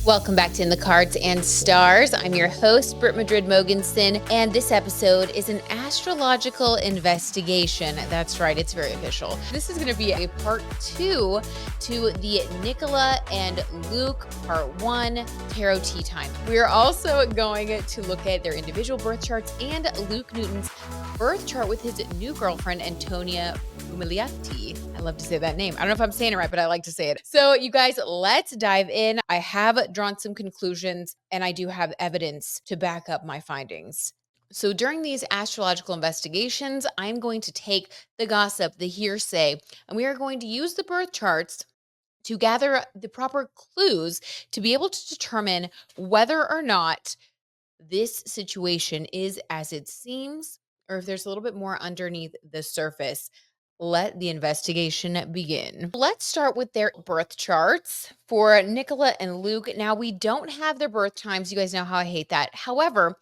Welcome back to In the Cards and Stars. I'm your host, Britt Madrid Mogensen, and this episode is an astrological investigation. That's right, it's very official. This is going to be a part 2 to the Nicola and Luke part 1 Tarot Tea Time. We are also going to look at their individual birth charts and Luke Newton's birth chart with his new girlfriend, Antonia Roumelioti. I love to say that name. I don't know if I'm saying it right, but I like to say it. So you guys, let's dive in. I have drawn some conclusions and I do have evidence to back up my findings. So during these astrological investigations, I'm going to take the gossip, the hearsay, and we are going to use the birth charts to gather the proper clues to be able to determine whether or not this situation is as it seems, or if there's a little bit more underneath the surface. Let the investigation begin. Let's start with their birth charts for Nicola and Luke. Now, we don't have their birth times. You guys know how I hate that. However,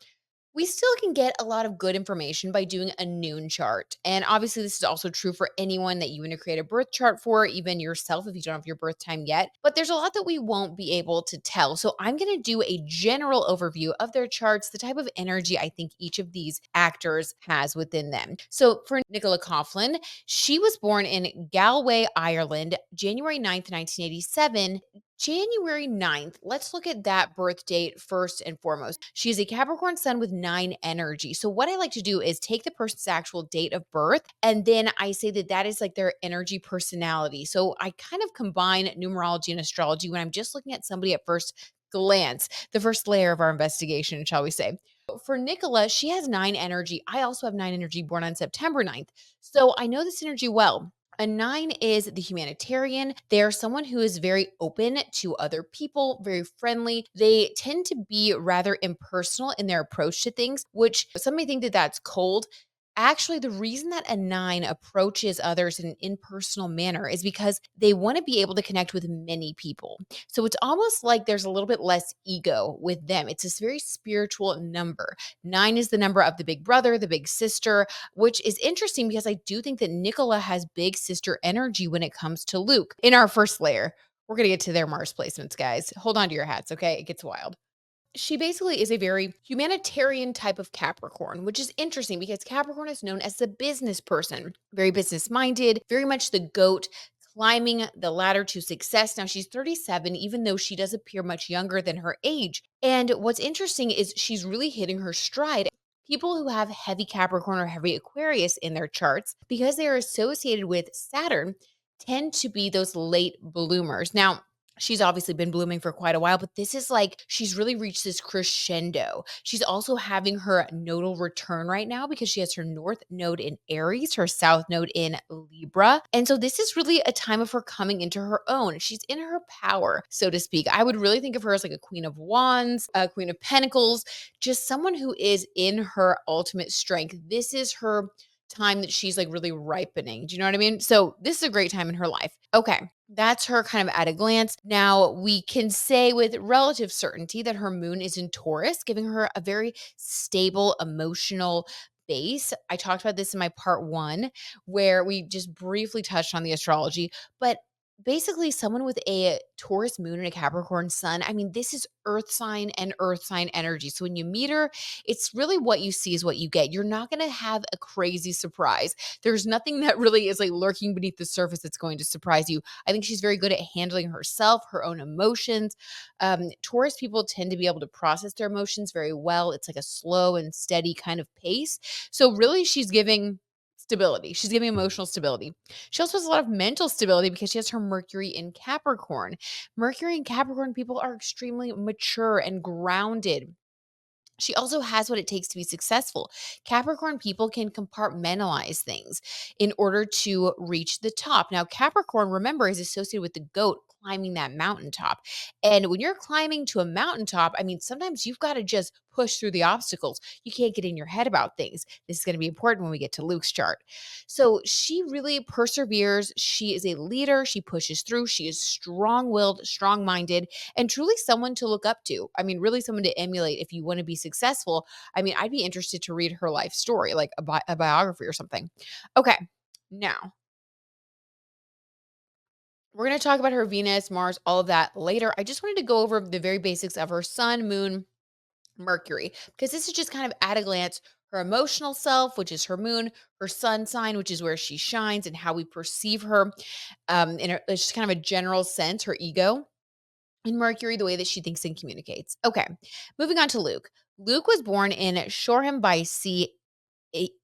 we still can get a lot of good information by doing a noon chart. And obviously, this is also true for anyone that you want to create a birth chart for, even yourself if you don't have your birth time yet. But there's a lot that we won't be able to tell. So I'm going to do a general overview of their charts, the type of energy I think each of these actors has within them. So for Nicola Coughlan, she was born in Galway, Ireland, January 9th, 1987. January 9th, let's look at that birth date first and foremost. She is a Capricorn sun with 9 energy. So what I like to do is take the person's actual date of birth, and then I say that that is like their energy personality. So I kind of combine numerology and astrology when I'm just looking at somebody at first glance, the first layer of our investigation, shall we say. For Nicola, she has 9 energy. I also have 9 energy, born on September 9th. So I know this energy well. A 9 is the humanitarian. They are someone who is very open to other people, very friendly. They tend to be rather impersonal in their approach to things, which some may think that that's cold. Actually, the reason that a 9 approaches others in an impersonal manner is because they want to be able to connect with many people. So it's almost like there's a little bit less ego with them. It's this very spiritual number. 9 is the number of the big brother, the big sister, which is interesting because I do think that Nicola has big sister energy when it comes to Luke. In our first layer, we're going to get to their Mars placements, guys. Hold on to your hats, okay? It gets wild. She basically is a very humanitarian type of Capricorn, which is interesting because Capricorn is known as the business person, very business minded, very much the goat climbing the ladder to success. Now she's 37, even though she does appear much younger than her age. And what's interesting is she's really hitting her stride. People who have heavy Capricorn or heavy Aquarius in their charts, because they are associated with Saturn, tend to be those late bloomers. Now, she's obviously been blooming for quite a while, but this is like she's really reached this crescendo. She's also having her nodal return right now because she has her north node in Aries, her south node in Libra. And so this is really a time of her coming into her own. She's in her power, so to speak. I would really think of her as like a queen of wands, a queen of pentacles, just someone who is in her ultimate strength. This is her time that she's like really ripening. Do you know what I mean? So this is a great time in her life. Okay. That's her kind of at a glance. Now, we can say with relative certainty that her moon is in Taurus, giving her a very stable emotional base. I talked about this in my part 1, where we just briefly touched on the astrology, but basically someone with a Taurus moon and a Capricorn sun. I mean, this is earth sign and earth sign energy. So when you meet her, it's really what you see is what you get. You're not going to have a crazy surprise. There's nothing that really is like lurking beneath the surface that's going to surprise you. I think she's very good at handling herself, her own emotions. Taurus people tend to be able to process their emotions very well. It's like a slow and steady kind of pace. So really she's giving stability. She's giving emotional stability. She also has a lot of mental stability because she has her Mercury in Capricorn. Mercury and Capricorn people are extremely mature and grounded. She also has what it takes to be successful. Capricorn people can compartmentalize things in order to reach the top. Now, Capricorn, remember, is associated with the goat climbing that mountaintop. And when you're climbing to a mountaintop, I mean, sometimes you've got to just push through the obstacles. You can't get in your head about things. This is going to be important when we get to Luke's chart. So she really perseveres. She is a leader. She pushes through. She is strong willed, strong minded, and truly someone to look up to. I mean, really someone to emulate if you want to be successful. I mean, I'd be interested to read her life story, like a biography or something. Okay, now We're going to talk about her Venus, Mars, all of that later. I just wanted to go over the very basics of her sun, moon, Mercury, because this is just kind of at a glance her emotional self, which is her moon, her sun sign, which is where she shines and how we perceive her. It's just kind of a general sense, her ego, and Mercury, the way that she thinks and communicates. Okay, moving on to Luke. Luke was born in Shoreham by Sea,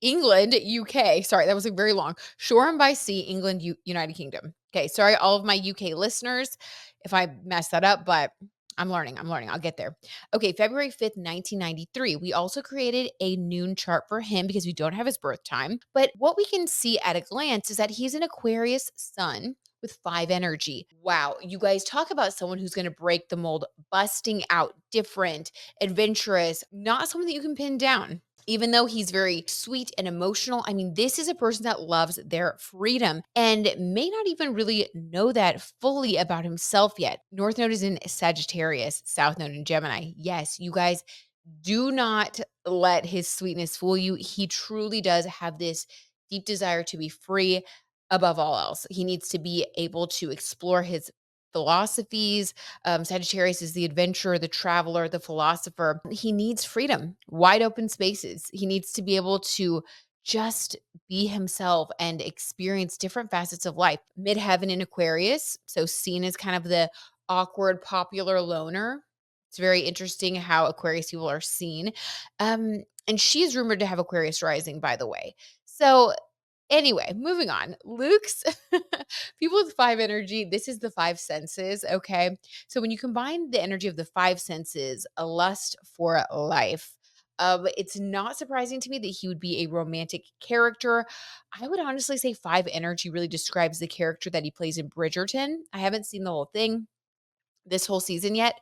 England, UK. Sorry, that was a very long. Shoreham by Sea, England, United Kingdom. Okay, sorry, all of my UK listeners, if I mess that up, but I'm learning. I'm learning. I'll get there. Okay, February 5th, 1993. We also created a noon chart for him because we don't have his birth time. But what we can see at a glance is that he's an Aquarius sun with 5 energy. Wow, you guys talk about someone who's going to break the mold, busting out, different, adventurous, not someone that you can pin down. Even though he's very sweet and emotional, I mean, this is a person that loves their freedom and may not even really know that fully about himself yet. North Node is in Sagittarius, South Node in Gemini. Yes, you guys, do not let his sweetness fool you. He truly does have this deep desire to be free above all else. He needs to be able to explore his philosophies. Sagittarius is the adventurer, the traveler, the philosopher. He needs freedom, wide open spaces. He needs to be able to just be himself and experience different facets of life. Midheaven in Aquarius, so seen as kind of the awkward, popular loner. It's very interesting how Aquarius people are seen. And she is rumored to have Aquarius rising, by the way. So anyway, moving on. Luke's people with 5 energy, this is the 5 senses, okay? So when you combine the energy of the 5 senses, a lust for life, it's not surprising to me that he would be a romantic character. I would honestly say 5 energy really describes the character that he plays in Bridgerton. I haven't seen the whole thing, this whole season yet,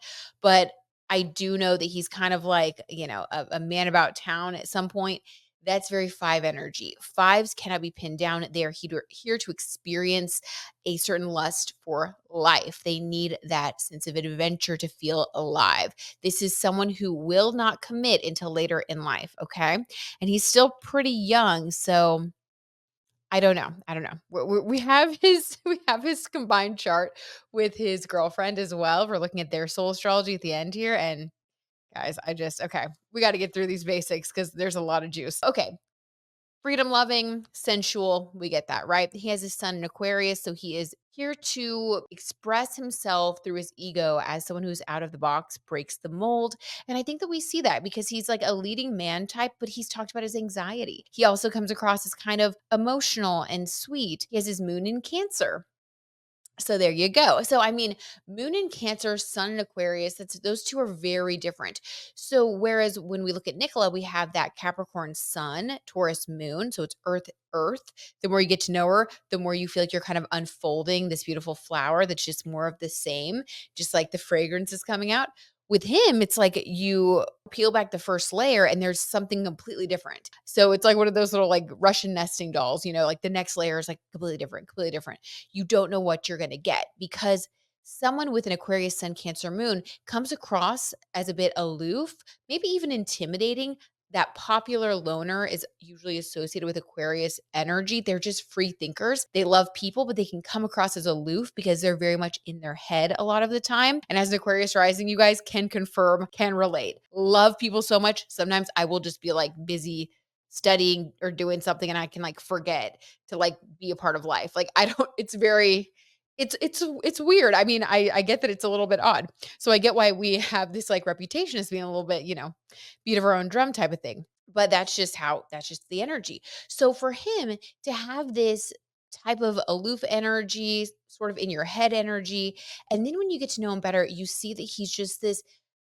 but I do know that he's kind of like, a man about town at some point. That's very 5 energy. Fives cannot be pinned down. They are here to experience a certain lust for life. They need that sense of adventure to feel alive. This is someone who will not commit until later in life, okay? And he's still pretty young, so I don't know. I don't know. We have his we have his combined chart with his girlfriend as well. We're looking at their soul astrology at the end here, and guys, okay. We got to get through these basics because there's a lot of juice. Okay, freedom loving, sensual. We get that, right? He has his sun in Aquarius, so he is here to express himself through his ego as someone who's out of the box, breaks the mold. And I think that we see that because he's like a leading man type, but he's talked about his anxiety. He also comes across as kind of emotional and sweet. He has his moon in Cancer. So there you go. So I mean, moon in Cancer, sun in Aquarius, those two are very different. So whereas when we look at Nicola, we have that Capricorn sun, Taurus moon, so it's earth. The more you get to know her, the more you feel like you're kind of unfolding this beautiful flower that's just more of the same, just like the fragrance is coming out. With him, it's like you peel back the first layer and there's something completely different. So it's like one of those little like Russian nesting dolls, like the next layer is like completely different, completely different. You don't know what you're going to get because someone with an Aquarius sun, Cancer moon comes across as a bit aloof, maybe even intimidating. That popular loner is usually associated with Aquarius energy. They're just free thinkers. They love people, but they can come across as aloof because they're very much in their head a lot of the time. And as an Aquarius rising, you guys can confirm, can relate. Love people so much. Sometimes I will just be like busy studying or doing something and I can like forget to like be a part of life. Like I don't it's very it's weird. I mean, I get that it's a little bit odd. So I get why we have this like reputation as being a little bit, beat of our own drum type of thing. But that's just the energy. So for him to have this type of aloof energy, sort of in your head energy, and then when you get to know him better, you see that he's just this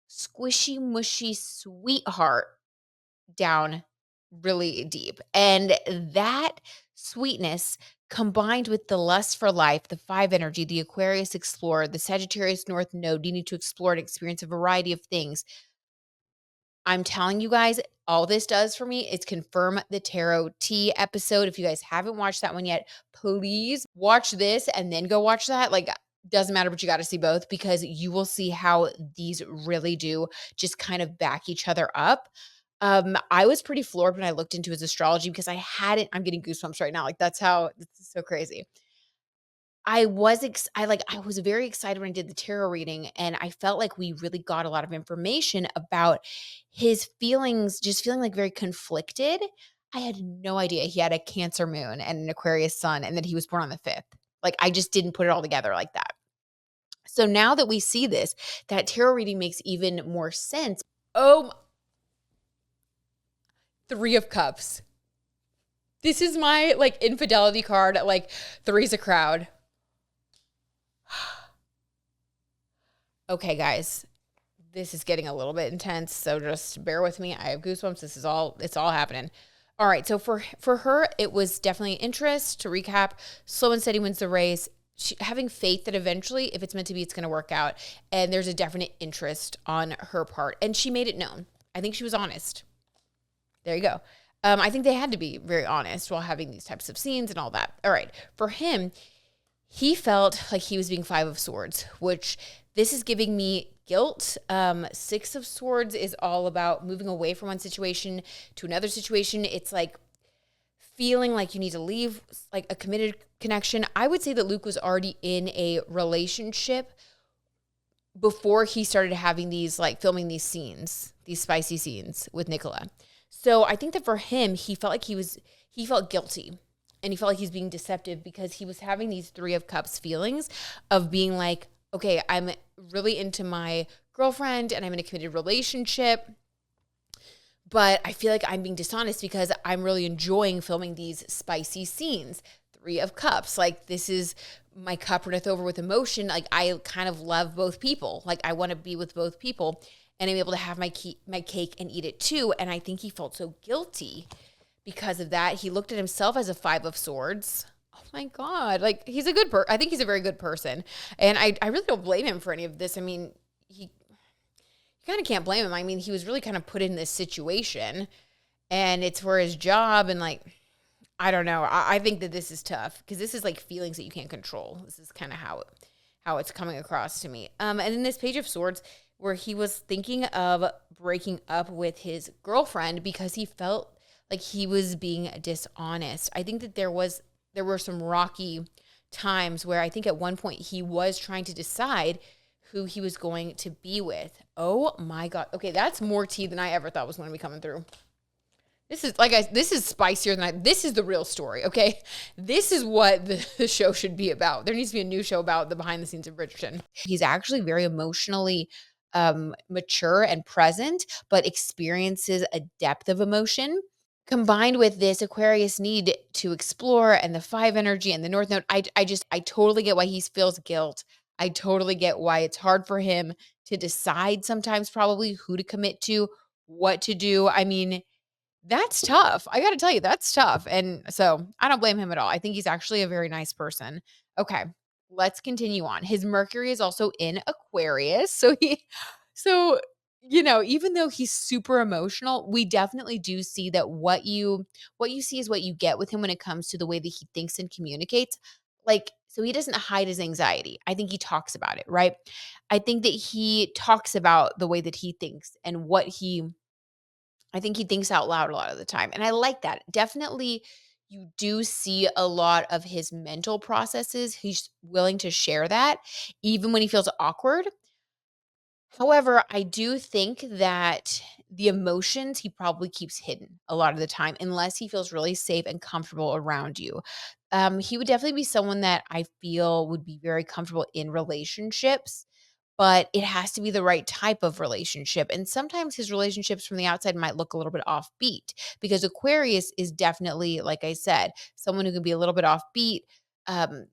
squishy, mushy sweetheart down really deep. And that sweetness combined with the lust for life, the 5 energy, the Aquarius explorer, the Sagittarius North node, you need to explore and experience a variety of things. I'm telling you guys, all this does for me is confirm the tarot tea episode. If you guys haven't watched that one yet, please watch this and then go watch that. Like, doesn't matter, but you got to see both because you will see how these really do just kind of back each other up. I was pretty floored when I looked into his astrology because I'm getting goosebumps right now. Like, this is so crazy. I was very excited when I did the tarot reading, and I felt like we really got a lot of information about his feelings, just feeling like very conflicted. I had no idea he had a Cancer moon and an Aquarius sun, and that he was born on the 5th. Like, I just didn't put it all together like that. So now that we see this, that tarot reading makes even more sense. Oh, 3 of Cups. This is my, like, infidelity card, like, three's a crowd. Okay, guys, this is getting a little bit intense, so just bear with me. I have goosebumps. It's all happening. All right, so for her, it was definitely interest. To recap, slow and steady wins the race. Having faith that eventually, if it's meant to be, it's going to work out. And there's a definite interest on her part, and she made it known. I think she was honest. There you go. I think they had to be very honest while having these types of scenes and all that. All right, for him, he felt like he was being 5 of Swords, which this is giving me guilt. 6 of Swords is all about moving away from one situation to another situation. It's like feeling like you need to leave like a committed connection. I would say that Luke was already in a relationship before he started having these, like, filming these scenes, these spicy scenes with Nicola. So I think that for him, he felt like he felt guilty. And he felt like he's being deceptive because he was having these 3 of Cups feelings of being like, okay, I'm really into my girlfriend and I'm in a committed relationship, but I feel like I'm being dishonest because I'm really enjoying filming these spicy scenes. 3 of Cups, like, this is my cup runneth over with emotion. Like, I kind of love both people. Like, I want to be with both people, and I'm able to have my cake and eat it too. And I think he felt so guilty because of that. He looked at himself as a 5 of Swords. Oh my God. Like, he's a good I think he's a very good person. And I really don't blame him for any of this. I mean, you kind of can't blame him. I mean, he was really kind of put in this situation, and it's for his job. And, like, I don't know. I think that this is tough because this is like feelings that you can't control. This is kind of how it's coming across to me. And then this Page of Swords, where he was thinking of breaking up with his girlfriend because he felt like he was being dishonest. I think that there were some rocky times where I think at one point he was trying to decide who he was going to be with. Oh my God. Okay, that's more tea than I ever thought was going to be coming through. This is spicier than this is the real story, okay? This is what the show should be about. There needs to be a new show about the behind the scenes of Bridgerton. He's actually very emotionally mature and present, but experiences a depth of emotion. Combined with this Aquarius need to explore and the 5 energy and the North Node, I totally get why he feels guilt. I totally get why it's hard for him to decide sometimes probably who to commit to, what to do. I mean, that's tough. I gotta tell you, that's tough. And so I don't blame him at all. I think he's actually a very nice person. Okay, let's continue on. His Mercury is also in Aquarius. So, even though he's super emotional, we definitely do see that what you see is what you get with him when it comes to the way that he thinks and communicates. Like, so he doesn't hide his anxiety. I think he talks about it, right? I think that he talks about the way that he thinks and I think he thinks out loud a lot of the time, and I like that. Definitely, you do see a lot of his mental processes. He's willing to share that even when he feels awkward. However, I do think that the emotions he probably keeps hidden a lot of the time unless he feels really safe and comfortable around you. He would definitely be someone that I feel would be very comfortable in relationships, but it has to be the right type of relationship. And sometimes his relationships from the outside might look a little bit offbeat because Aquarius is definitely, like I said, someone who can be a little bit offbeat, um,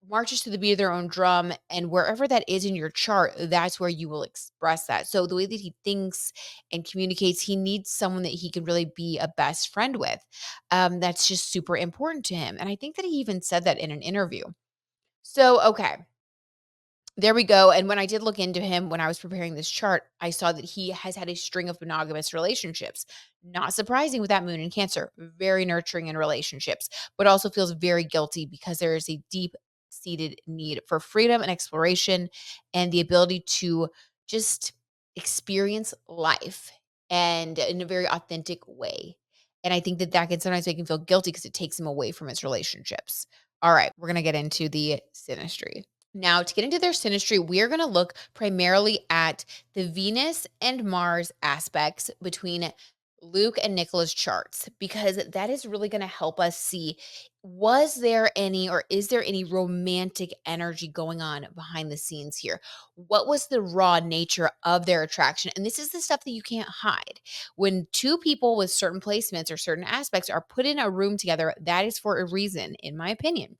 marches to the beat of their own drum. And wherever that is in your chart, that's where you will express that. So the way that he thinks and communicates, he needs someone that he can really be a best friend with. That's just super important to him. And I think that he even said that in an interview. So, okay. There we go. And when I did look into him when I was preparing this chart, I saw that he has had a string of monogamous relationships. Not surprising with that moon in Cancer, very nurturing in relationships, but also feels very guilty because there is a deep seated need for freedom and exploration and the ability to just experience life and in a very authentic way. And I think that that can sometimes make him feel guilty because it takes him away from his relationships. All right, we're going to get into the synastry. Now, to get into their synastry, we are going to look primarily at the Venus and Mars aspects between Luke and Nicola's charts, because that is really going to help us see, was there any or is there any romantic energy going on behind the scenes here? What was the raw nature of their attraction? And this is the stuff that you can't hide. When two people with certain placements or certain aspects are put in a room together, that is for a reason, in my opinion.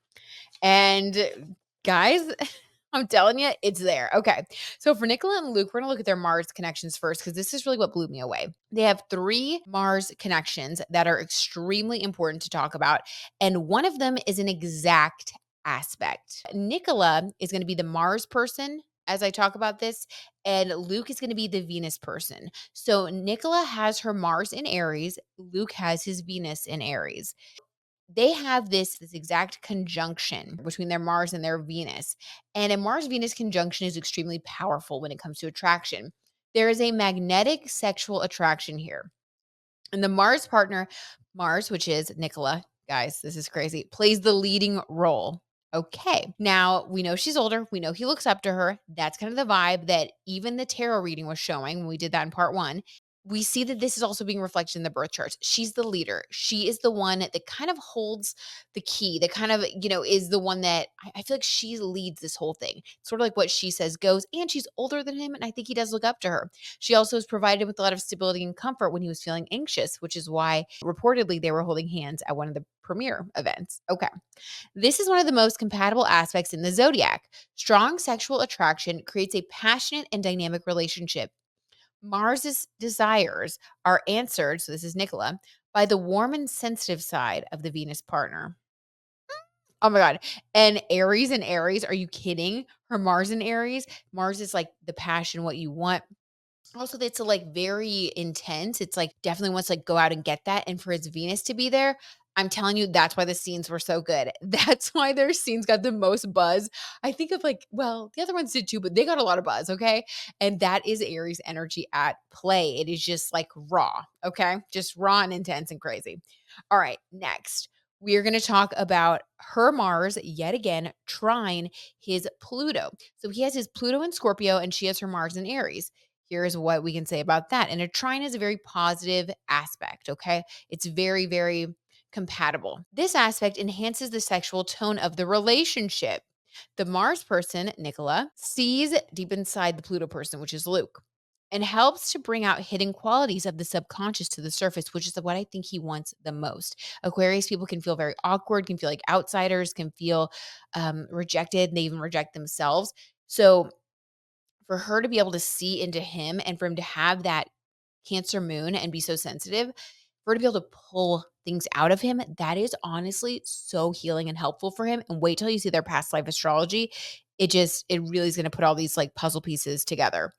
And guys, I'm telling you, it's there. Okay. So for Nicola and Luke, we're going to look at their Mars connections first, because this is really what blew me away. They have three Mars connections that are extremely important to talk about. And one of them is an exact aspect. Nicola is going to be the Mars person as I talk about this, and Luke is going to be the Venus person. So Nicola has her Mars in Aries, Luke has his Venus in Aries. They have this exact conjunction between their Mars and their Venus. And a Mars Venus conjunction is extremely powerful when it comes to attraction. There is a magnetic sexual attraction here. And the Mars partner, Mars, which is Nicola, guys, this is crazy, plays the leading role. Okay. Now we know she's older. We know he looks up to her. That's kind of the vibe that even the tarot reading was showing when we did that in part one. We see that this is also being reflected in the birth charts. She's the leader. She is the one that kind of holds the key, that kind of, is the one that I feel like she leads this whole thing. Sort of like what she says goes. And she's older than him. And I think he does look up to her. She also was provided with a lot of stability and comfort when he was feeling anxious, which is why reportedly they were holding hands at one of the premiere events. Okay. This is one of the most compatible aspects in the zodiac. Strong sexual attraction creates a passionate and dynamic relationship. Mars's desires are answered, so this is Nicola, by the warm and sensitive side of the Venus partner. Oh my God. And Aries, are you kidding? Her Mars in Aries. Mars is like the passion, what you want. Also, it's like very intense. It's like definitely wants to like go out and get that. And for his Venus to be there, I'm telling you, that's why the scenes were so good. That's why their scenes got the most buzz. I think of like, well, the other ones did too, but they got a lot of buzz. Okay. And that is Aries energy at play. It is just like raw. Okay. Just raw and intense and crazy. All right. Next, we are going to talk about her Mars yet again, trine his Pluto. So he has his Pluto in Scorpio and she has her Mars in Aries. Here's what we can say about that. And a trine is a very positive aspect, okay? It's very, very compatible. This aspect enhances the sexual tone of the relationship. The Mars person, Nicola, sees deep inside the Pluto person, which is Luke, and helps to bring out hidden qualities of the subconscious to the surface, which is what I think he wants the most. Aquarius people can feel very awkward, can feel like outsiders, can feel rejected, and they even reject themselves. So for her to be able to see into him and for him to have that Cancer moon and be so sensitive, for her to be able to pull things out of him, that is honestly so healing and helpful for him. And wait till you see their past life astrology. It really is going to put all these like puzzle pieces together.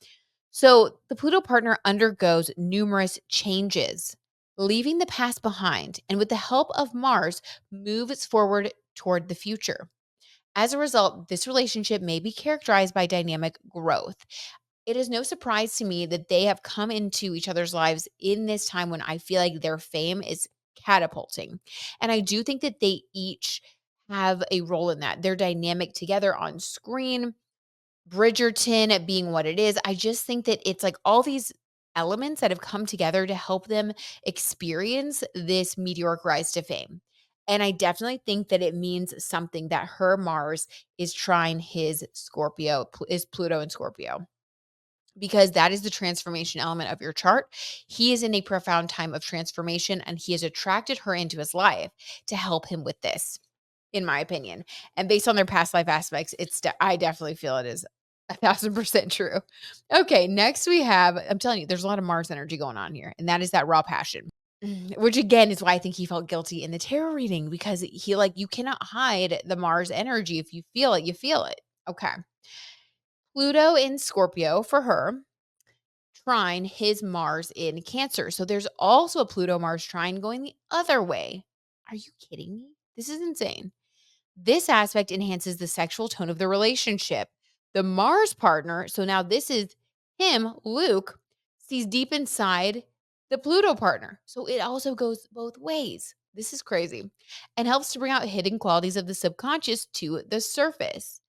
So the Pluto partner undergoes numerous changes, leaving the past behind, and with the help of Mars, moves forward toward the future. As a result, this relationship may be characterized by dynamic growth. It is no surprise to me that they have come into each other's lives in this time when I feel like their fame is catapulting. And I do think that they each have a role in that. They're dynamic together on screen. Bridgerton being what it is, I just think that it's like all these elements that have come together to help them experience this meteoric rise to fame. And I definitely think that it means something that her Mars is trying his Scorpio, is Pluto in Scorpio, because that is the transformation element of your chart. He is in a profound time of transformation and he has attracted her into his life to help him with this, in my opinion. And based on their past life aspects, I definitely feel it is 1,000% true. Okay, next we have, I'm telling you, there's a lot of Mars energy going on here, and that is that raw passion. Which again is why I think he felt guilty in the tarot reading, because he like, you cannot hide the Mars energy. If you feel it, you feel it. Okay. Pluto in Scorpio for her, trine his Mars in Cancer. So there's also a Pluto Mars trine going the other way. Are you kidding me? This is insane. This aspect enhances the sexual tone of the relationship. The Mars partner, so now this is him, Luke, sees deep inside the Pluto partner. So it also goes both ways. This is crazy. And helps to bring out hidden qualities of the subconscious to the surface.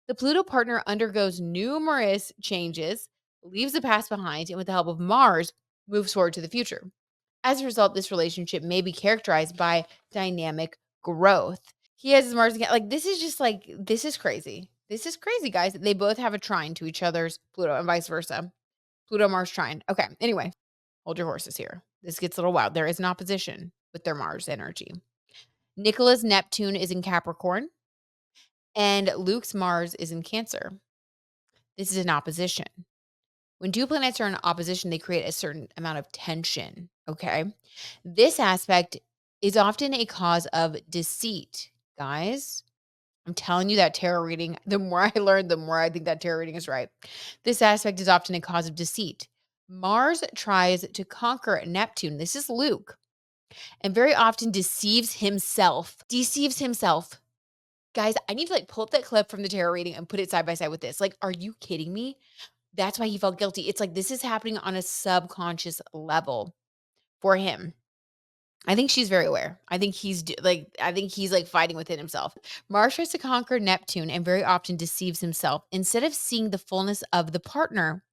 The Pluto partner undergoes numerous changes, leaves the past behind, and with the help of Mars, moves forward to the future. As a result, this relationship may be characterized by dynamic growth. He has his Mars again. Like, this is just like, this is crazy. This is crazy, guys. They both have a trine to each other's Pluto and vice versa. Pluto Mars trine. Okay. Anyway, hold your horses here. This gets a little wild. There is an opposition with their Mars energy. Nicola's Neptune is in Capricorn and Luke's Mars is in Cancer. This is an opposition. When two planets are in opposition, they create a certain amount of tension. Okay. This aspect is often a cause of deceit, guys. I'm telling you that tarot reading, the more I learn, the more I think that tarot reading is right. This aspect is often a cause of deceit. Mars tries to conquer Neptune. This is Luke, and very often deceives himself. Deceives himself. Guys, I need to like pull up that clip from the tarot reading and put it side by side with this. Like, are you kidding me? That's why he felt guilty. It's like this is happening on a subconscious level for him. I think she's very aware. I think he's like fighting within himself. Mars tries to conquer Neptune and very often deceives himself instead of seeing the fullness of the partner.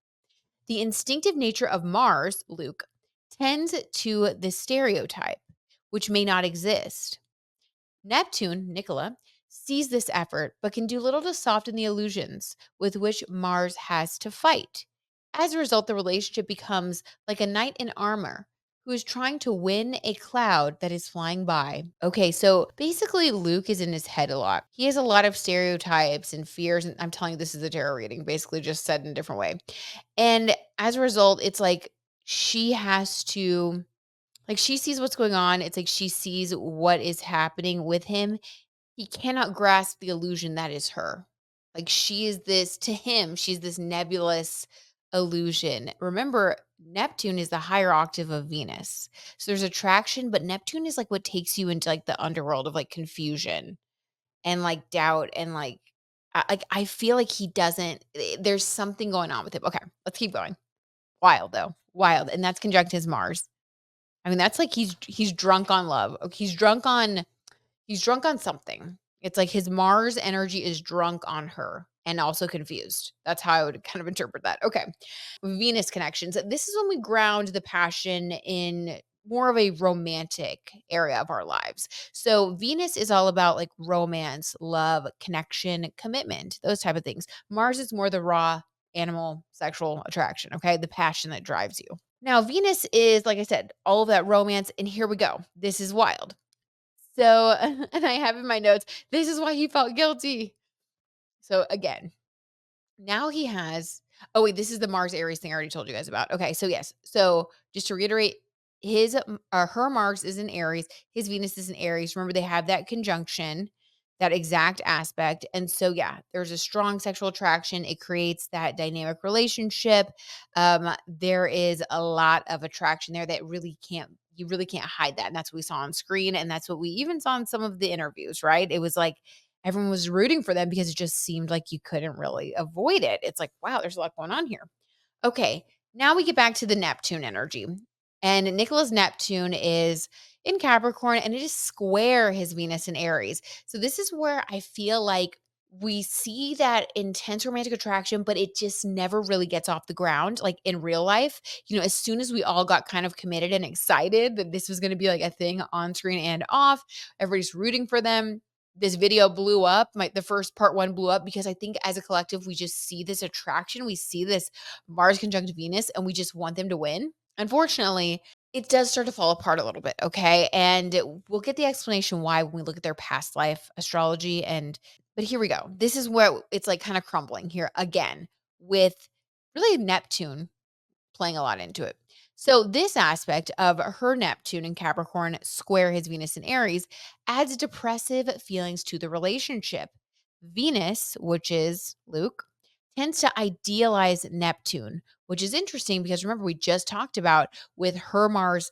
The instinctive nature of Mars, Luke, tends to the stereotype, which may not exist. Neptune, Nicola, sees this effort but can do little to soften the illusions with which Mars has to fight. As a result, the relationship becomes like a knight in armor who is trying to win a cloud that is flying by. Okay, so basically, Luke is in his head a lot. He has a lot of stereotypes and fears. And I'm telling you, this is a tarot reading, basically, just said in a different way. And as a result, it's like she has to like, she sees what's going on, it's like she sees what is happening with him. He cannot grasp the illusion that is her. Like, she is this to him, she's this nebulous illusion. Remember, Neptune is the higher octave of Venus. So there's attraction, but Neptune is, like, what takes you into, like, the underworld of, like, confusion and, like, doubt and, I feel like he doesn't there's something going on with him. Okay, let's keep going. Wild, though. Wild, and that's conjunct his Mars. I mean, that's like he's drunk on love. He's drunk on something. It's like his Mars energy is drunk on her and also confused. That's how I would kind of interpret that. Okay. Venus connections. This is when we ground the passion in more of a romantic area of our lives. So Venus is all about like romance, love, connection, commitment, those type of things. Mars is more the raw animal sexual attraction, okay? The passion that drives you. Now, Venus is, like I said, all of that romance. And here we go. This is wild. So, and I have in my notes, this is why he felt guilty. So, again, now he has, oh, wait, this is the Mars Aries thing I already told you guys about. Okay. So, yes. So, just to reiterate, her Mars is in Aries, his Venus is in Aries. Remember, they have that conjunction, that exact aspect. And so, yeah, there's a strong sexual attraction. It creates that dynamic relationship. There is a lot of attraction there that you really can't hide that. And that's what we saw on screen. And that's what we even saw in some of the interviews, right? It was like everyone was rooting for them because it just seemed like you couldn't really avoid it. It's like, wow, there's a lot going on here. Okay, now we get back to the Neptune energy. And Nicola's Neptune is in Capricorn and it is square his Venus in Aries. So this is where I feel like we see that intense romantic attraction, but it just never really gets off the ground. Like in real life, as soon as we all got kind of committed and excited that this was going to be like a thing on screen and off, everybody's rooting for them. This video blew up. The first part one blew up because I think as a collective, we just see this attraction. We see this Mars conjunct Venus, and we just want them to win. Unfortunately, it does start to fall apart a little bit, okay? And we'll get the explanation why when we look at their past life astrology. But here we go. This is where it's like kind of crumbling here again with really Neptune playing a lot into it. So this aspect of her Neptune in Capricorn square his Venus in Aries adds depressive feelings to the relationship. Venus, which is Luke, tends to idealize Neptune, which is interesting because remember we just talked about with her Mars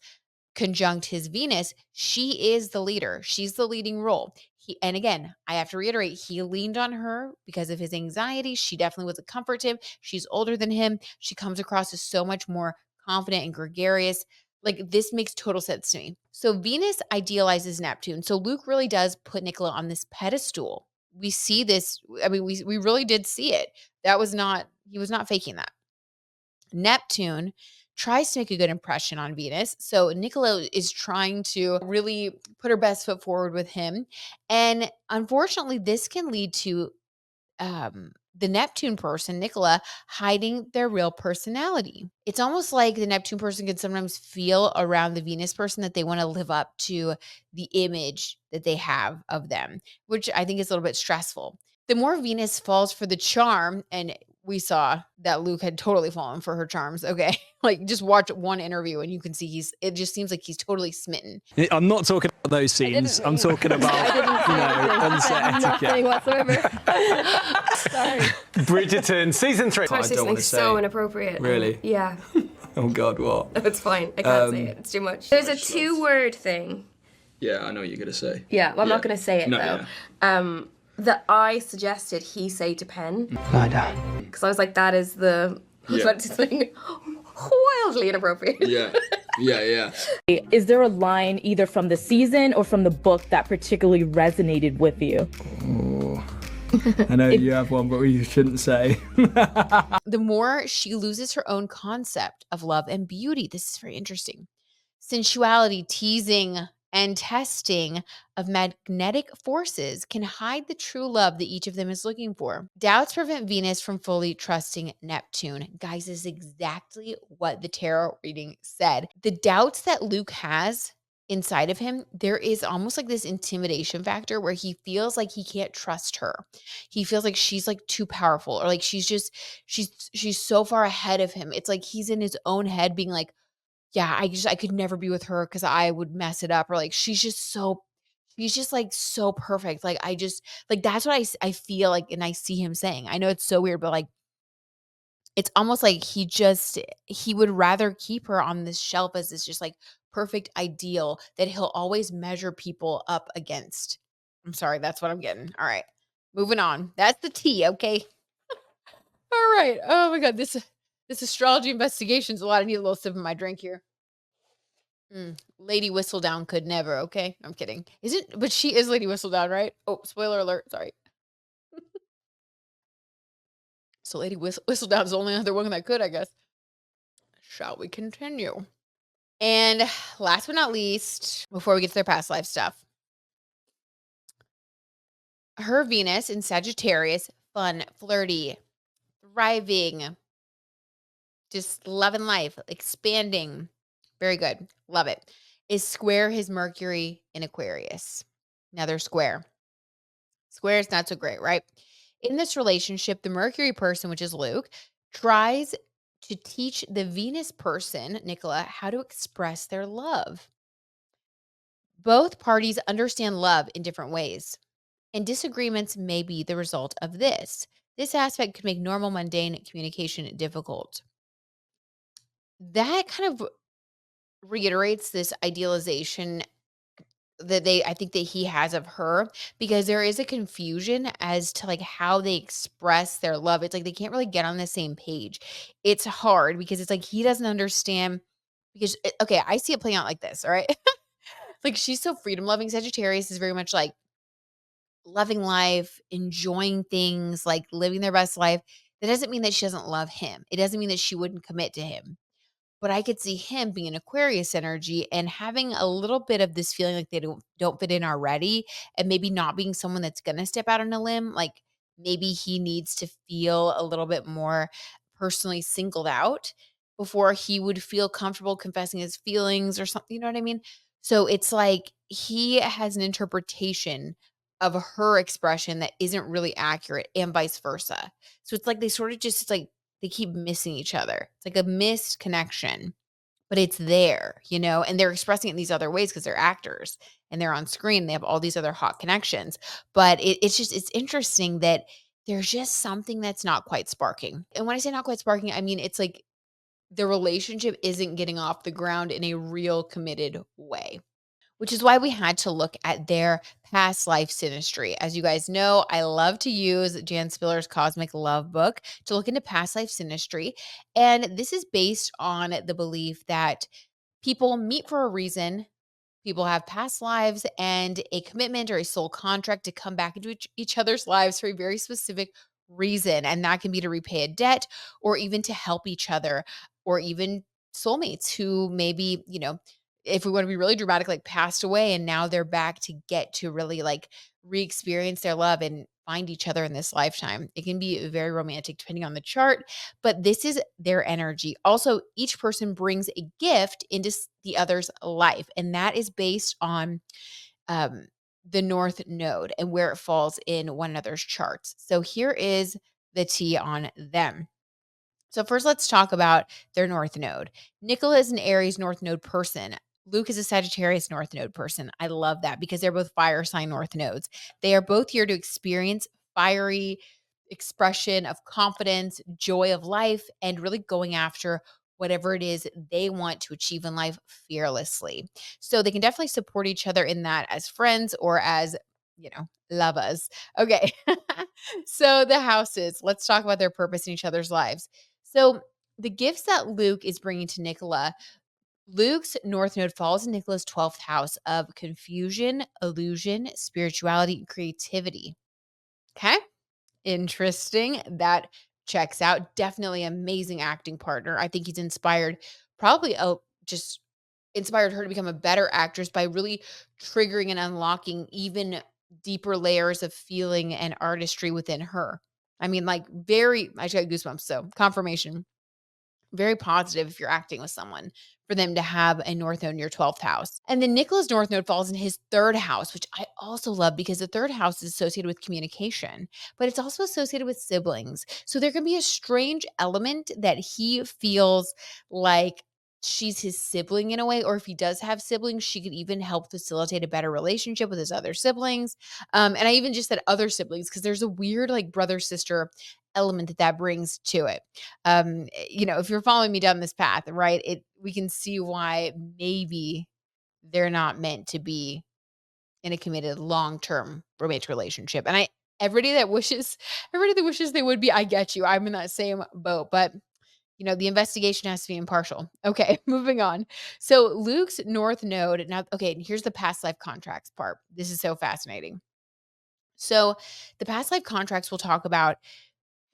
conjunct his Venus, she is the leader. She's the leading role. And again, I have to reiterate, he leaned on her because of his anxiety. She definitely was a comfort to him. She's older than him. She comes across as so much more confident and gregarious. Like, this makes total sense to me. So Venus idealizes Neptune. So Luke really does put Nicola on this pedestal. We see this. I mean, we really did see it. He was not faking that. Neptune tries to make a good impression on Venus. So Nicola is trying to really put her best foot forward with him. And unfortunately, this can lead to the Neptune person, Nicola, hiding their real personality. It's almost like the Neptune person can sometimes feel around the Venus person that they want to live up to the image that they have of them, which I think is a little bit stressful. The more Venus falls for the charm, and we saw that Luke had totally fallen for her charms. Okay. Like, just watch one interview and you can see it just seems like he's totally smitten. I'm not talking about those scenes. I'm talking about, unset etiquette. Nothing whatsoever. Sorry. Bridgerton, season 3. I don't want to say. So inappropriate. Really? Yeah. Oh God, what? No, it's fine. I can't say it. It's too much. There's a 2-word thing. Yeah, I know what you're going to say. Yeah, well, I'm not going to say it, though. Yeah. That I suggested he say to Penn. Lie down. Because I was like, that is the... Yeah. But it's like wildly inappropriate. Yeah. Yeah. Is there a line either from the season or from the book that particularly resonated with you? Oh. I know you have one, but we shouldn't say. The more she loses her own concept of love and beauty, this is very interesting. Sensuality, teasing, and testing of magnetic forces can hide the true love that each of them is looking for. Doubts prevent Venus from fully trusting Neptune. Guys, this is exactly what the tarot reading said. The doubts that Luke has inside of him, there is almost like this intimidation factor where he feels like he can't trust her. He feels like she's like too powerful, or like she's so far ahead of him. It's like he's in his own head being like, yeah, I could never be with her because I would mess it up. Or like, she's just like so perfect. Like, that's what I feel like. And I see him saying, I know it's so weird, but like, it's almost like he would rather keep her on this shelf as this just like perfect ideal that he'll always measure people up against. I'm sorry. That's what I'm getting. All right, moving on. That's the tea. Okay. All right. Oh my God. This astrology investigation is a lot. I need a little sip of my drink here. Lady Whistledown could never. Okay, I'm kidding. But she is Lady Whistledown, right? Oh, spoiler alert. Sorry. So Lady Whistledown is the only other one that could, I guess. Shall we continue? And last but not least, before we get to their past life stuff, her Venus in Sagittarius, fun, flirty, thriving, just loving life, expanding. Very good. Love it. Is square his Mercury in Aquarius. Now they're square. Square is not so great, right? In this relationship, the Mercury person, which is Luke, tries to teach the Venus person, Nicola, how to express their love. Both parties understand love in different ways, and disagreements may be the result of this. This aspect could make normal, mundane communication difficult. That kind of reiterates this idealization that I think that he has of her, because there is a confusion as to like how they express their love. It's like they can't really get on the same page. It's hard because it's like he doesn't understand okay, I see it playing out like this, all right? Like, she's so freedom loving. Sagittarius is very much like loving life, enjoying things, like living their best life. That doesn't mean that she doesn't love him. It doesn't mean that she wouldn't commit to him. But I could see him being an Aquarius energy and having a little bit of this feeling like they don't fit in already, and maybe not being someone that's going to step out on a limb. Like, maybe he needs to feel a little bit more personally singled out before he would feel comfortable confessing his feelings or something. You know what I mean? So it's like he has an interpretation of her expression that isn't really accurate, and vice versa. So it's like they sort of just, it's like they keep missing each other. It's like a missed connection, but it's there, and they're expressing it in these other ways because they're actors and they're on screen. They have all these other hot connections, but it's interesting that there's just something that's not quite sparking. And when I say not quite sparking, I mean, it's like the relationship isn't getting off the ground in a real committed way, which is why we had to look at their past life synastry. As you guys know, I love to use Jan Spiller's Cosmic Love book to look into past life synastry. And this is based on the belief that People meet for a reason. People have past lives and a commitment or a soul contract to come back into each other's lives for a very specific reason. And that can be to repay a debt or even to help each other, or even soulmates who maybe, if we want to be really dramatic, like passed away and now they're back to get to really like re-experience their love and find each other in this lifetime. It can be very romantic depending on the chart, but this is their energy. Also, each person brings a gift into the other's life, and that is based on um, the North Node and where it falls in one another's charts. So here is the tea on them. So first, let's talk about their North Node. Nicola is an Aries North Node person. Luke is a Sagittarius North Node person. I love that because they're both fire sign North Nodes. They are both here to experience fiery expression of confidence, joy of life, and really going after whatever it is they want to achieve in life fearlessly. So they can definitely support each other in that as friends or as, lovers. Okay. So the houses, let's talk about their purpose in each other's lives. So the gifts that Luke is bringing to Nicola, Luke's North Node falls in Nicola's 12th house of confusion, illusion, spirituality, and creativity. Okay. Interesting. That checks out. Definitely amazing acting partner. I think he's inspired, probably just inspired her to become a better actress by really triggering and unlocking even deeper layers of feeling and artistry within her. I mean, like I just got goosebumps. So confirmation, very positive if you're acting with someone for them to have a North Node in your 12th house. And then Nicholas' North Node falls in his third house, which I also love because the third house is associated with communication, but it's also associated with siblings. So there can be a strange element that he feels like she's his sibling in a way, or if he does have siblings, she could even help facilitate a better relationship with his other siblings. And I even just said other siblings because there's a weird like brother sister element that brings to it. If you're following me down this path, right, we can see why maybe they're not meant to be in a committed long-term romantic relationship. And everybody that wishes they would be, I get you. I'm in that same boat, but the investigation has to be impartial. Okay, moving on. So Luke's North Node. Now, okay, here's the past life contracts part. This is so fascinating. So the past life contracts will talk about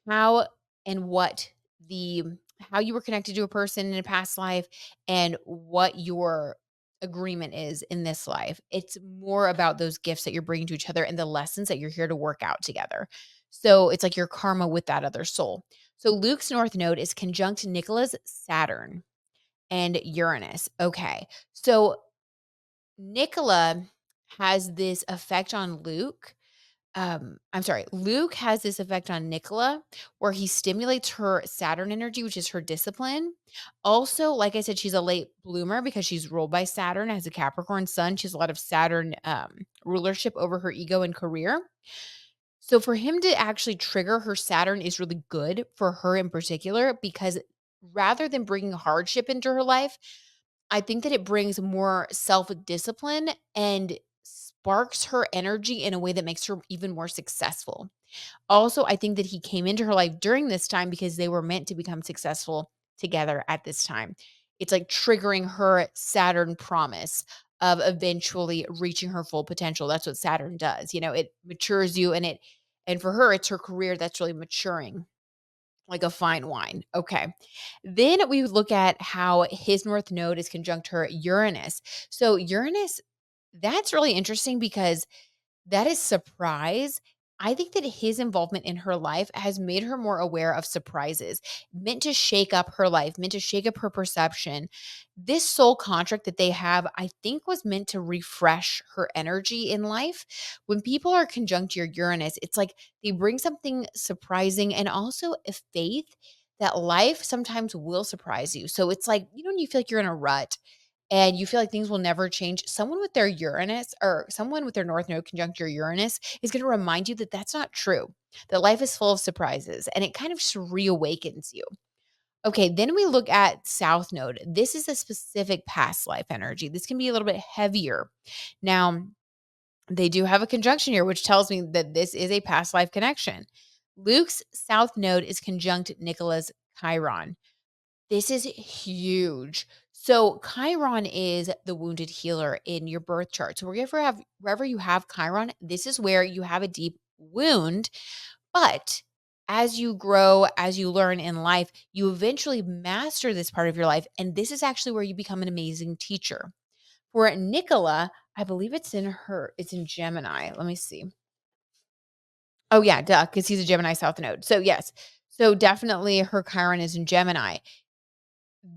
how and what the how you were connected to a person in a past life and what your agreement is in this life. It's more about those gifts that you're bringing to each other and the lessons that you're here to work out together. So it's like your karma with that other soul. So Luke's North Node is conjunct Nicola's Saturn and Uranus. Okay. So Nicola has this effect on Luke. I'm sorry, Luke has this effect on Nicola where he stimulates her Saturn energy, which is her discipline. Also, like I said, she's a late bloomer because she's ruled by Saturn as a Capricorn sun. She has a lot of Saturn rulership over her ego and career. So for him to actually trigger her Saturn is really good for her in particular because rather than bringing hardship into her life, I think that it brings more self-discipline and sparks her energy in a way that makes her even more successful. Also, I think that he came into her life during this time because they were meant to become successful together at this time. It's like triggering her Saturn promise of eventually reaching her full potential. That's what Saturn does. It matures you and for her it's her career that's really maturing like a fine wine. Okay. Then we would look at how his North Node is conjunct her Uranus. So Uranus, that's really interesting because that is surprise. I think that his involvement in her life has made her more aware of surprises, meant to shake up her life, meant to shake up her perception. This soul contract that they have, I think, was meant to refresh her energy in life. When people are conjunct your Uranus, it's like they bring something surprising and also a faith that life sometimes will surprise you. So it's like, when you feel like you're in a rut and you feel like things will never change, someone with their Uranus or someone with their North Node conjunct your Uranus is going to remind you that that's not true, that life is full of surprises and it kind of just reawakens you. Okay, then we look at South Node. This is a specific past life energy. This can be a little bit heavier. Now, they do have a conjunction here, which tells me that this is a past life connection. Luke's South Node is conjunct Nicola's Chiron. This is huge. So Chiron is the wounded healer in your birth chart. So wherever you have Chiron, this is where you have a deep wound. But as you grow, as you learn in life, you eventually master this part of your life. And this is actually where you become an amazing teacher. For Nicola, I believe it's in Gemini. Let me see. Oh yeah, duh, because he's a Gemini South Node. So yes. So definitely her Chiron is in Gemini.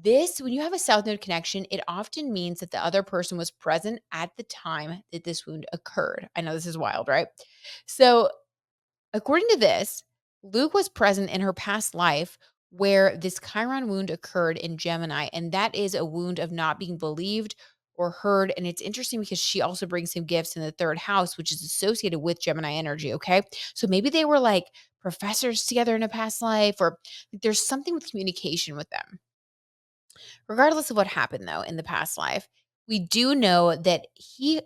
When you have a South Node connection, it often means that the other person was present at the time that this wound occurred. I know this is wild, right? So according to this, Luke was present in her past life where this Chiron wound occurred in Gemini, and that is a wound of not being believed or heard. And it's interesting because she also brings him gifts in the third house, which is associated with Gemini energy. Okay. So maybe they were like professors together in a past life, or there's something with communication with them. Regardless of what happened, though, in the past life, we do know that he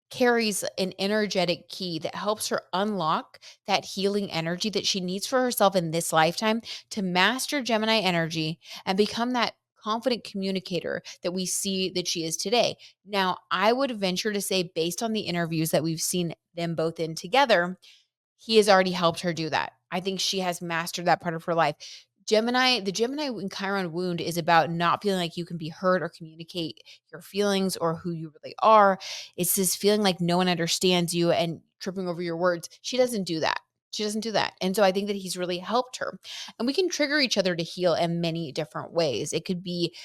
carries an energetic key that helps her unlock that healing energy that she needs for herself in this lifetime to master Gemini energy and become that confident communicator that we see that she is today. Now, I would venture to say, based on the interviews that we've seen them both in together, he has already helped her do that. I think she has mastered that part of her life. The Gemini and Chiron wound is about not feeling like you can be heard or communicate your feelings or who you really are. It's this feeling like no one understands you and tripping over your words. She doesn't do that. She doesn't do that. And so I think that he's really helped her. And we can trigger each other to heal in many different ways. It could be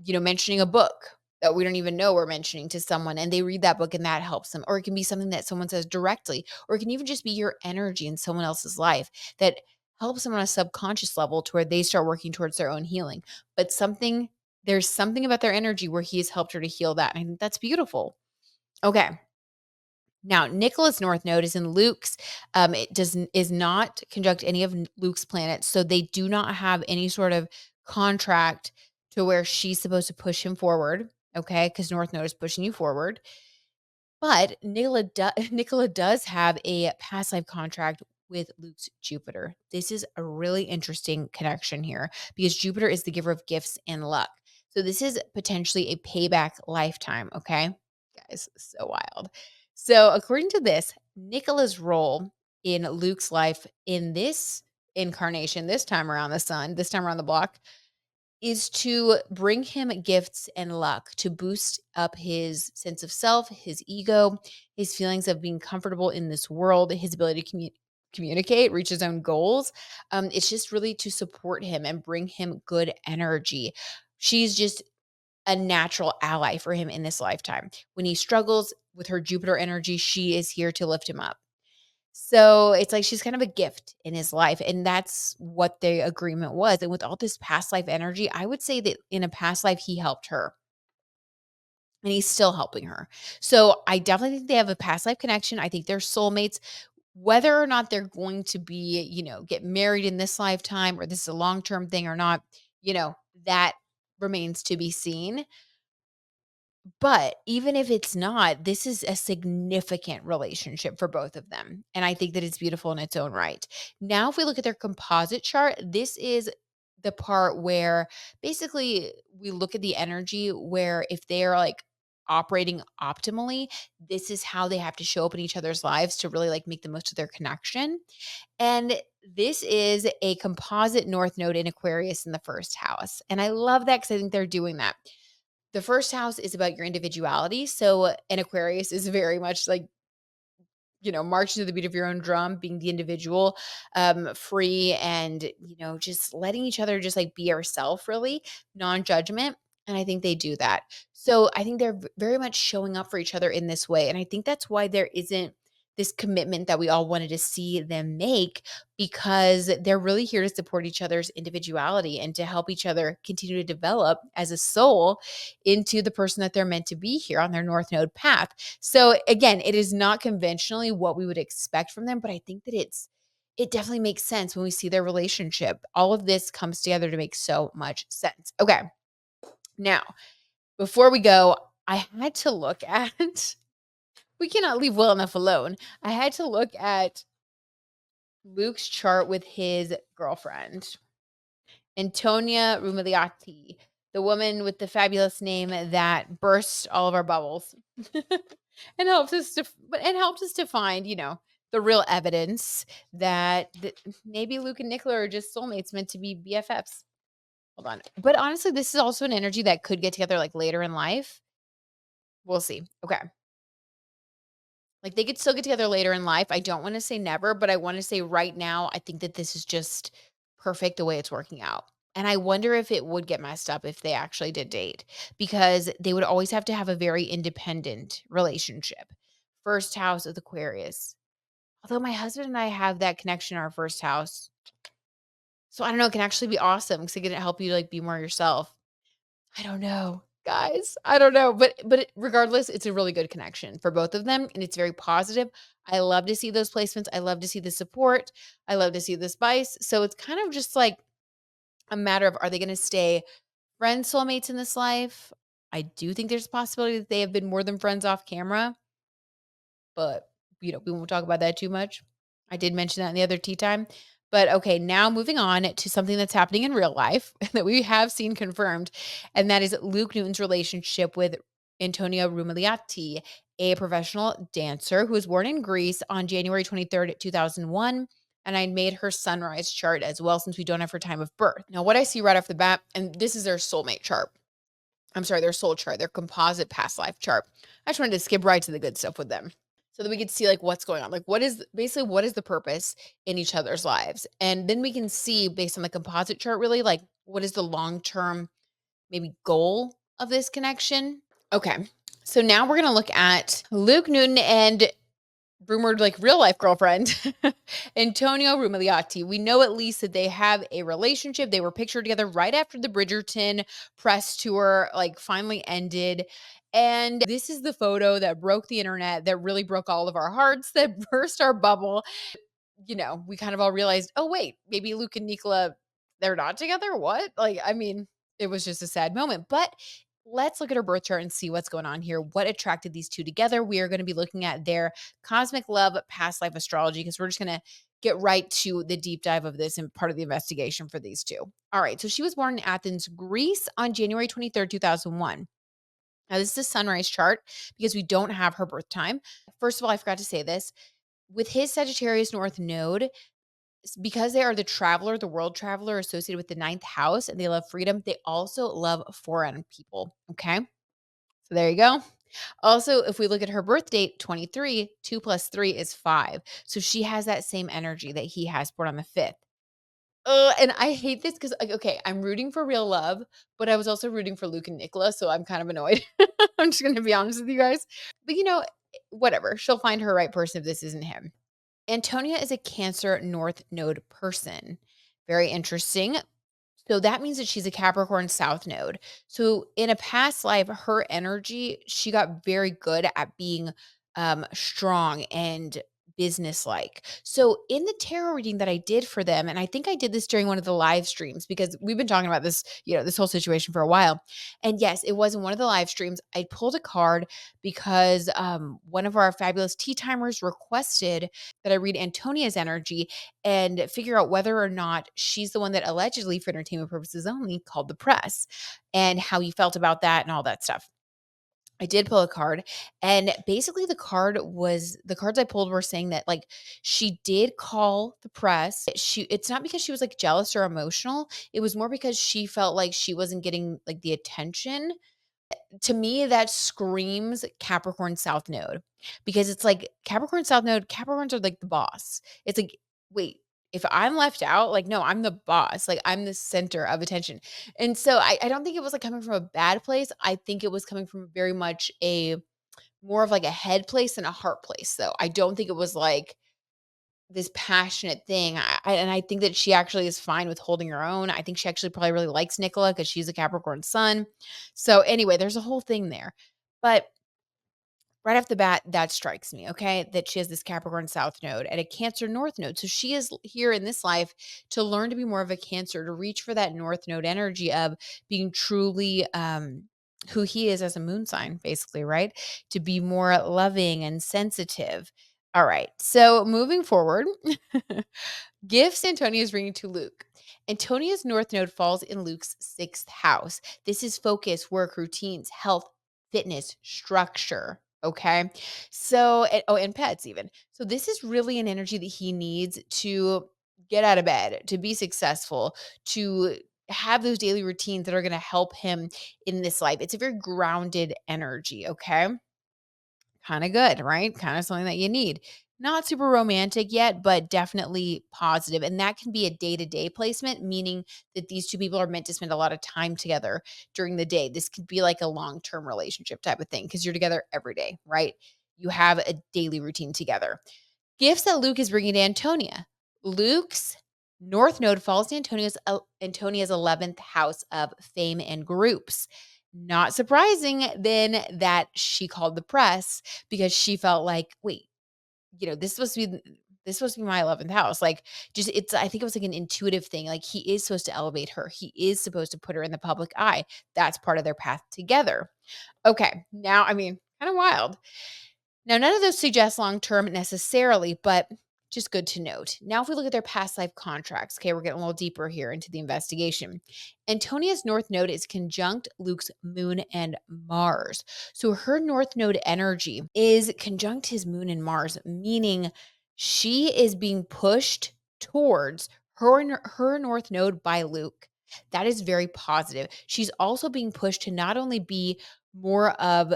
mentioning a book that we don't even know we're mentioning to someone and they read that book and that helps them. Or it can be something that someone says directly, or it can even just be your energy in someone else's life that helps them on a subconscious level to where they start working towards their own healing. But there's something about their energy where he has helped her to heal that. And I think that's beautiful. Okay. Now, Nicola's North Node is in Luke's. Is not conjunct any of Luke's planets, so they do not have any sort of contract to where she's supposed to push him forward. Okay, because North Node is pushing you forward. But Nicola does have a past life contract with Luke's Jupiter. This is a really interesting connection here because Jupiter is the giver of gifts and luck. So this is potentially a payback lifetime. Okay, guys, so wild. So according to this, Nicola's role in Luke's life in this incarnation, this time around the sun, this time around the block, is to bring him gifts and luck to boost up his sense of self, his ego, his feelings of being comfortable in this world, his ability to communicate, reach his own goals. It's just really to support him and bring him good energy. She's just a natural ally for him in this lifetime. When he struggles with her Jupiter energy, she is here to lift him up. So it's like she's kind of a gift in his life. And that's what the agreement was. And with all this past life energy, I would say that in a past life, he helped her and he's still helping her. So I definitely think they have a past life connection. I think they're soulmates. Whether or not they're going to be, get married in this lifetime or this is a long term thing or not, that remains to be seen. But even if it's not, this is a significant relationship for both of them. And I think that it's beautiful in its own right. Now, if we look at their composite chart, this is the part where basically we look at the energy where if they're like operating optimally, this is how they have to show up in each other's lives to really like make the most of their connection. And this is a composite North Node in Aquarius in the first house. And I love that because I think they're doing that. The first house is about your individuality. So an Aquarius is very much like, marching to the beat of your own drum, being the individual, free and, just letting each other just like be ourself, really, non-judgment. And I think they do that. So I think they're very much showing up for each other in this way. And I think that's why there isn't this commitment that we all wanted to see them make, because they're really here to support each other's individuality and to help each other continue to develop as a soul into the person that they're meant to be here on their North Node path. So again, it is not conventionally what we would expect from them, but I think that it definitely makes sense when we see their relationship. All of this comes together to make so much sense. Okay. Now, before we go, I had to look at we cannot leave well enough alone. I had to look at Luke's chart with his girlfriend. Antonia Roumelioti, the woman with the fabulous name that burst all of our bubbles and helps us to find, the real evidence that maybe Luke and Nicola are just soulmates meant to be BFFs. Hold on. But honestly, this is also an energy that could get together like later in life. We'll see. Okay. Like they could still get together later in life. I don't want to say never, but I want to say right now, I think that this is just perfect the way it's working out. And I wonder if it would get messed up if they actually did date because they would always have to have a very independent relationship. First house of Aquarius. Although my husband and I have that connection in our first house. So I don't know, it can actually be awesome because it can help you like be more yourself. I don't know, guys. I don't know, but regardless, it's a really good connection for both of them, and it's very positive. I love to see those placements. I love to see the support. I love to see the spice. So it's kind of just like a matter of, are they going to stay friends, soulmates in this life? I do think there's a possibility that they have been more than friends off camera, but we won't talk about that too much. I did mention that in the other tea time. But okay, now moving on to something that's happening in real life that we have seen confirmed, and that is Luke Newton's relationship with Antonia Roumelioti, a professional dancer who was born in Greece on January 23rd, 2001. And I made her sunrise chart as well since we don't have her time of birth. Now, what I see right off the bat, and this is their soulmate chart. I'm sorry, their soul chart, their composite past life chart. I just wanted to skip right to the good stuff with them so that we could see like what's going on. Like what is the purpose in each other's lives? And then we can see based on the composite chart really like what is the long-term maybe goal of this connection. Okay. So now we're going to look at Luke Newton and rumored like real life girlfriend, Antonia Roumelioti. We know at least that they have a relationship. They were pictured together right after the Bridgerton press tour like finally ended. And this is the photo that broke the internet, that really broke all of our hearts, that burst our bubble. We kind of all realized, oh, wait, maybe Luke and Nicola, they're not together. What? Like, I mean, it was just a sad moment. But let's look at her birth chart and see what's going on here. What attracted these two together? We are going to be looking at their cosmic love, past life astrology, because we're just going to get right to the deep dive of this and part of the investigation for these two. All right. So she was born in Athens, Greece on January 23rd, 2001. Now, this is a sunrise chart because we don't have her birth time. First of all, I forgot to say this. With his Sagittarius North node, because they are the world traveler associated with the ninth house, and they love freedom, they also love foreign people. Okay. So there you go. Also, if we look at her birth date, 23, 2 plus 3 is 5. So she has that same energy that he has, born on the 5th. And I hate this because, like, okay, I'm rooting for real love, but I was also rooting for Luke and Nicola, so I'm kind of annoyed. I'm just going to be honest with you guys. But, whatever. She'll find her right person if this isn't him. Antonia is a Cancer North Node person. Very interesting. So that means that she's a Capricorn South Node. So in a past life, her energy, she got very good at being strong and business-like. So in the tarot reading that I did for them, and I think I did this during one of the live streams because we've been talking about this, this whole situation for a while. And yes, it was in one of the live streams. I pulled a card because one of our fabulous tea timers requested that I read Antonia's energy and figure out whether or not she's the one that allegedly, for entertainment purposes only, called the press, and how you felt about that and all that stuff. I did pull a card, and basically the cards I pulled were saying that like she did call the press. It's not because she was like jealous or emotional. It was more because she felt like she wasn't getting like the attention. To me, that screams Capricorn South Node, because it's like Capricorn South Node, Capricorns are like the boss. It's like, wait, if I'm left out, like, no, I'm the boss. Like, I'm the center of attention. And so I don't think it was like coming from a bad place. I think it was coming from very much more of like a head place than a heart place, though. I don't think it was like this passionate thing. And I think that she actually is fine with holding her own. I think she actually probably really likes Nicola because she's a Capricorn sun. So anyway, there's a whole thing there. But right off the bat, that strikes me, okay, that she has this Capricorn South node and a Cancer North node. So she is here in this life to learn to be more of a Cancer, to reach for that North node energy of being truly who he is as a moon sign, basically, right? To be more loving and sensitive. All right. So moving forward, gifts Antonia is bringing to Luke. Antonia's North Node falls in Luke's 6th house. This is focus, work, routines, health, fitness, structure. Okay. So, and pets even. So, this is really an energy that he needs to get out of bed, to be successful, to have those daily routines that are going to help him in this life. It's a very grounded energy. Okay. Kind of good, right? Kind of something that you need. Not super romantic yet, but definitely positive. And that can be a day-to-day placement, meaning that these two people are meant to spend a lot of time together during the day. This could be like a long-term relationship type of thing because you're together every day, right? You have a daily routine together. Gifts that Luke is bringing to Antonia. Luke's North Node falls to Antonia's 11th house of fame and groups. Not surprising then that she called the press because she felt like, wait, this is supposed to be my 11th house. Like, just I think it was like an intuitive thing. Like, he is supposed to elevate her. He is supposed to put her in the public eye. That's part of their path together. Okay. Now, I mean, kind of wild. Now, none of those suggest long term necessarily, but just good to note. Now, if we look at their past life contracts, okay, we're getting a little deeper here into the investigation. Antonia's North Node is conjunct Luke's Moon and Mars. So her North Node energy is conjunct his Moon and Mars, meaning she is being pushed towards her North Node by Luke. That is very positive. She's also being pushed to not only be more of,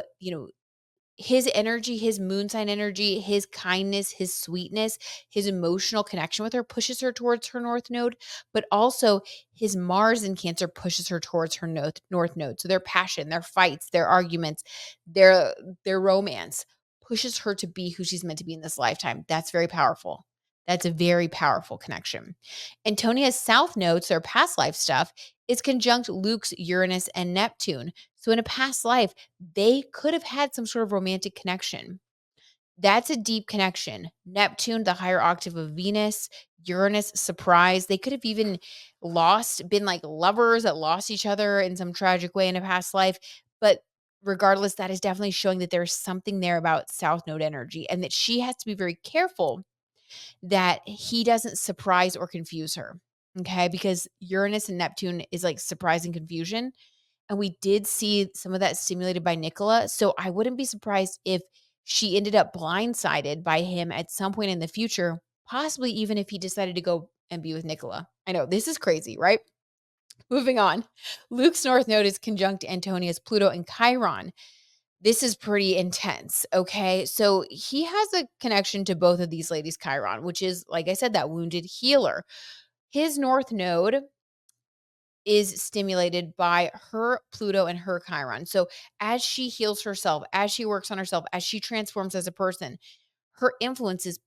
his energy, his moon sign energy, his kindness, his sweetness, his emotional connection with her pushes her towards her North Node, but also his Mars in Cancer pushes her towards her North Node. So their passion, their fights, their arguments, their romance pushes her to be who she's meant to be in this lifetime. That's very powerful. That's a very powerful connection. Antonia's South Node, so her past life stuff, is conjunct Luke's Uranus and Neptune. So in a past life, they could have had some sort of romantic connection. That's a deep connection. Neptune, the higher octave of Venus, Uranus, surprise. They could have even been like lovers that lost each other in some tragic way in a past life. But regardless, that is definitely showing that there's something there about South Node energy and that she has to be very careful that he doesn't surprise or confuse her. Okay. Because Uranus and Neptune is like surprise and confusion. And we did see some of that stimulated by Nicola. So I wouldn't be surprised if she ended up blindsided by him at some point in the future, possibly even if he decided to go and be with Nicola. I know this is crazy, right? Moving on. Luke's North Node is conjunct Antonia's Pluto and Chiron. This is pretty intense. Okay. So he has a connection to both of these ladies, Chiron, which is, like I said, that wounded healer. His North Node is stimulated by her Pluto and her Chiron. So as she heals herself, as she works on herself, as she transforms as a person, her influences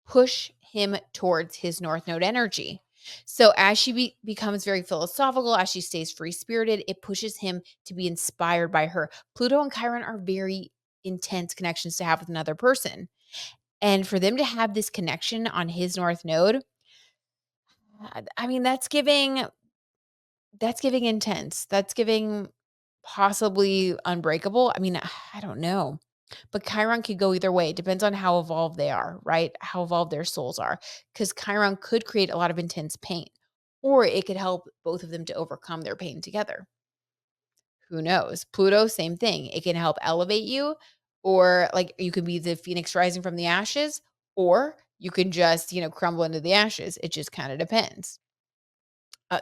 push him towards his North Node energy. So as she becomes very philosophical, as she stays free-spirited, it pushes him to be inspired by her. Pluto and Chiron are very intense connections to have with another person. And for them to have this connection on his North Node, I mean, that's giving intense. That's giving possibly unbreakable. I mean, I don't know. But Chiron could go either way. It depends on how evolved they are, right? How evolved their souls are. Because Chiron could create a lot of intense pain, or it could help both of them to overcome their pain together. Who knows? Pluto, same thing. It can help elevate you, or like you could be the phoenix rising from the ashes, or you can just, crumble into the ashes. It just kind of depends.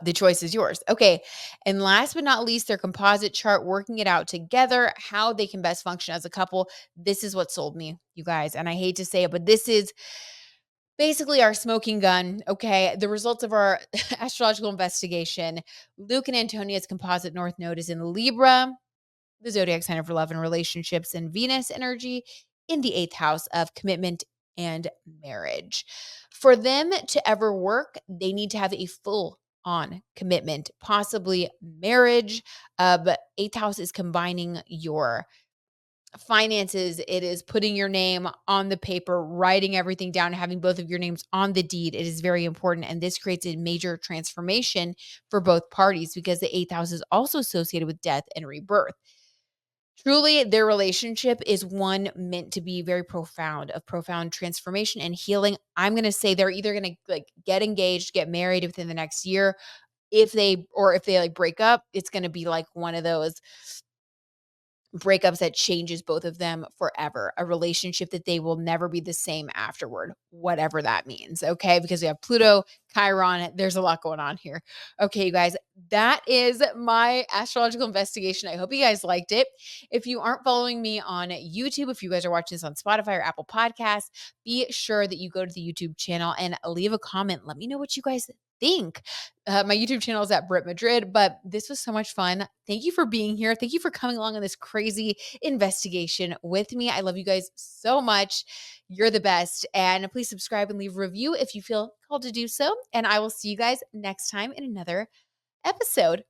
The choice is yours. Okay. And last but not least, their composite chart, working it out together, how they can best function as a couple. This is what sold me, you guys. And I hate to say it, but this is basically our smoking gun. Okay. The results of our astrological investigation. Luke and Antonia's composite North Node is in Libra, the zodiac sign for love and relationships, and Venus energy in the 8th house of commitment and marriage. For them to ever work, they need to have a full on commitment, possibly marriage. But 8th house is combining your finances. It is putting your name on the paper, writing everything down, having both of your names on the deed. It is very important. And this creates a major transformation for both parties because the 8th house is also associated with death and rebirth. Truly, their relationship is one meant to be very profound, of profound transformation and healing. I'm going to say they're either going to get engaged, get married within the next year, if they like break up, it's going to be like one of those breakups that changes both of them forever, a relationship that they will never be the same afterward, whatever that means. Okay. Because we have Pluto, Chiron, there's a lot going on here. Okay, you guys, that is my astrological investigation. I hope you guys liked it. If you aren't following me on YouTube, if you guys are watching this on Spotify or Apple Podcasts, be sure that you go to the YouTube channel and leave a comment. Let me know what you guys think. My YouTube channel is at Brit Madrid, but this was so much fun. Thank you for being here. Thank you for coming along on this crazy investigation with me. I love you guys so much. You're the best. And please subscribe and leave a review if you feel called to do so. And I will see you guys next time in another episode.